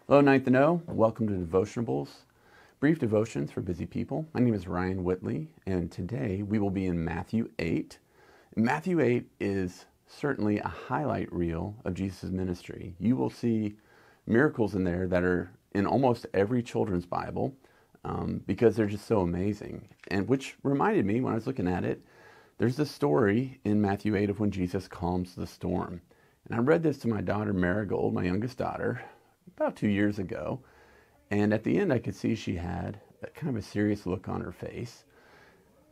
Hello, Ninth and O. Welcome to Devotionables, brief devotions for busy people. My name is Ryan Whitley, and today we will be in Matthew 8. Matthew 8 is certainly a highlight reel of Jesus' ministry. You will see miracles in there that are in almost every children's Bible because they're just so amazing. And which reminded me, when I was looking at it, there's this story in Matthew 8 of when Jesus calms the storm. And I read this to my daughter Marigold, my youngest daughter, about 2 years ago. And at the end, I could see she had a kind of a serious look on her face.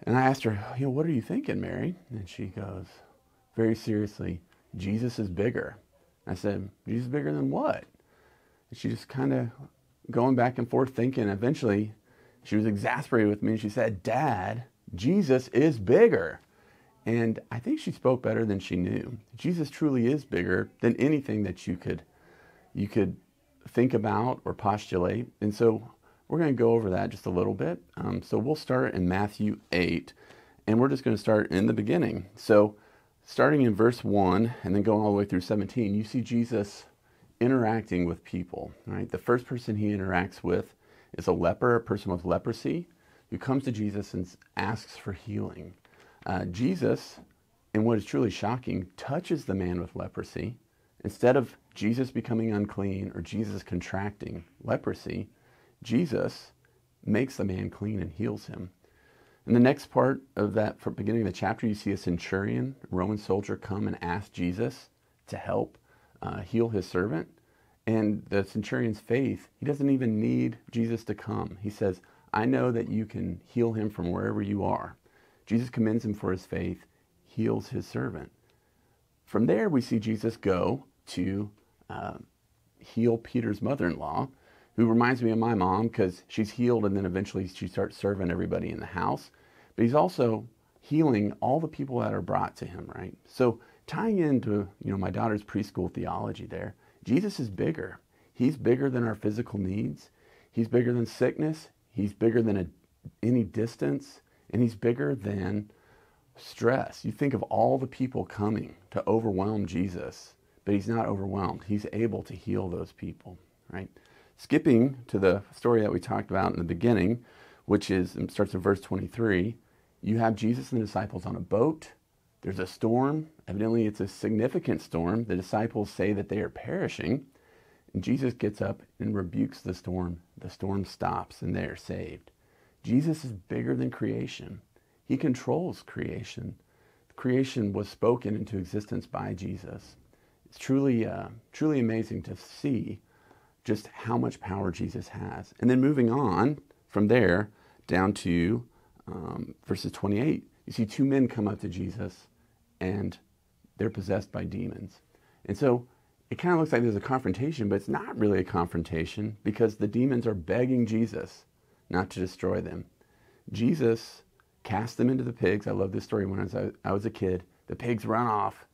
And I asked her, what are you thinking, Mary? And she goes, very seriously, Jesus is bigger. I said, Jesus is bigger than what? And she just kind of going back and forth thinking. Eventually, she was exasperated with me and she said, Dad, Jesus is bigger. And I think she spoke better than she knew. Jesus truly is bigger than anything that you could think about or postulate. And so we're going to go over that just a little bit. So we'll start in Matthew 8, and we're just going to start in the beginning. So starting in verse 1 and then going all the way through 17, you see Jesus interacting with people. Right? The first person he interacts with is a leper, a person with leprosy, who comes to Jesus and asks for healing. Jesus, and what is truly shocking, touches the man with leprosy. Instead of Jesus becoming unclean or Jesus contracting leprosy, Jesus makes the man clean and heals him. In the next part of that, from beginning of the chapter, you see a centurion, a Roman soldier, come and ask Jesus to help heal his servant. And the centurion's faith, he doesn't even need Jesus to come. He says, I know that you can heal him from wherever you are. Jesus commends him for his faith, heals his servant. From there, we see Jesus go to heal Peter's mother-in-law, who reminds me of my mom because she's healed and then eventually she starts serving everybody in the house. But he's also healing all the people that are brought to him, right? So tying into my daughter's preschool theology there, Jesus is bigger. He's bigger than our physical needs. He's bigger than sickness. He's bigger than any distance. And he's bigger than stress. You think of all the people coming to overwhelm Jesus, but he's not overwhelmed. He's able to heal those people, right? Skipping to the story that we talked about in the beginning, which starts in verse 23, you have Jesus and the disciples on a boat. There's a storm. Evidently, it's a significant storm. The disciples say that they are perishing, and Jesus gets up and rebukes the storm. The storm stops, and they are saved. Jesus is bigger than creation. He controls creation. Creation was spoken into existence by Jesus. It's truly amazing to see just how much power Jesus has. And then moving on from there down to verses 28, you see two men come up to Jesus and they're possessed by demons. And so it kind of looks like there's a confrontation, but it's not really a confrontation because the demons are begging Jesus not to destroy them. Jesus cast them into the pigs. I love this story. When I was a kid, the pigs run off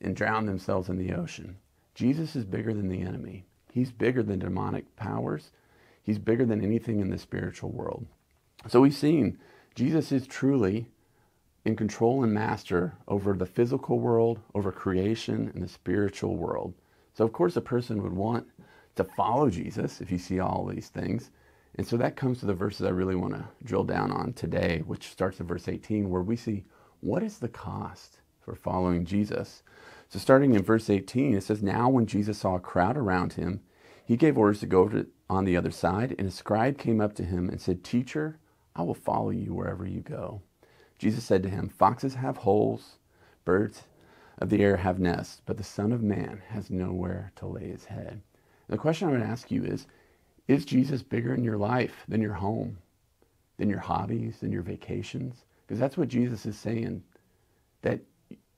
and drown themselves in the ocean. Jesus is bigger than the enemy. He's bigger than demonic powers. He's bigger than anything in the spiritual world. So we've seen Jesus is truly in control and master over the physical world, over creation, and the spiritual world. So of course a person would want to follow Jesus if you see all these things. And so that comes to the verses I really want to drill down on today, which starts in verse 18, where we see what is the cost for following Jesus. So starting in verse 18, it says, Now when Jesus saw a crowd around him, he gave orders to go over on the other side, and a scribe came up to him and said, Teacher, I will follow you wherever you go. Jesus said to him, Foxes have holes, birds of the air have nests, but the Son of Man has nowhere to lay his head. The question I'm going to ask you is Jesus bigger in your life than your home, than your hobbies, than your vacations? Because that's what Jesus is saying, that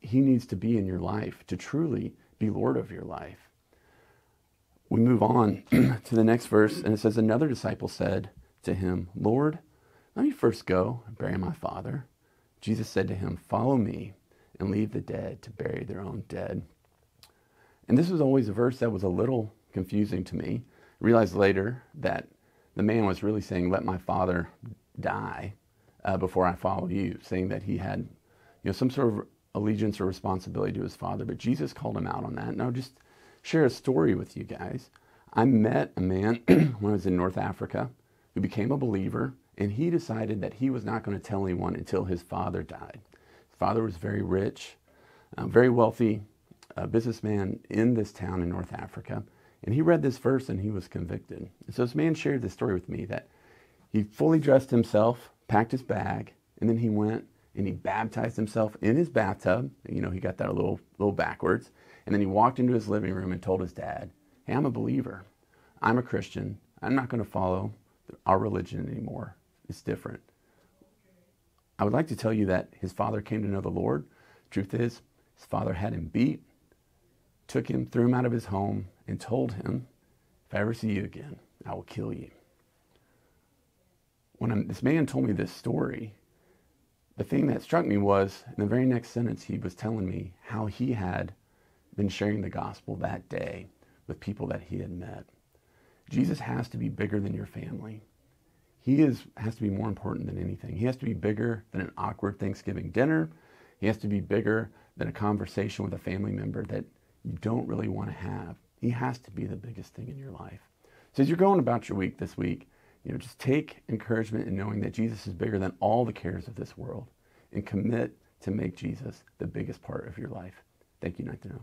he needs to be in your life to truly be Lord of your life. We move on to the next verse, and it says, Another disciple said to him, Lord, let me first go and bury my father. Jesus said to him, Follow me and leave the dead to bury their own dead. And this was always a verse that was a little confusing to me. I realized later that the man was really saying, let my father die before I follow you, saying that he had some sort of allegiance or responsibility to his father. But Jesus called him out on that. And I'll just share a story with you guys. I met a man when I was in North Africa who became a believer, and he decided that he was not going to tell anyone until his father died. His father was very rich, very wealthy, a businessman in this town in North Africa. And he read this verse and he was convicted. And so this man shared this story with me that he fully dressed himself, packed his bag, and then he went and he baptized himself in his bathtub. You know, he got that a little backwards. And then he walked into his living room and told his dad, "Hey, I'm a believer. I'm a Christian. I'm not going to follow our religion anymore. It's different." I would like to tell you that his father came to know the Lord. Truth is, his father had him beat, took him, threw him out of his home, and told him, "If I ever see you again, I will kill you." When this man told me this story, the thing that struck me was, in the very next sentence, he was telling me how he had been sharing the gospel that day with people that he had met. Jesus has to be bigger than your family. He has to be more important than anything. He has to be bigger than an awkward Thanksgiving dinner. He has to be bigger than a conversation with a family member that you don't really want to have. He has to be the biggest thing in your life. So as you're going about your week this week, just take encouragement in knowing that Jesus is bigger than all the cares of this world, and commit to make Jesus the biggest part of your life. Thank you, Night to Know.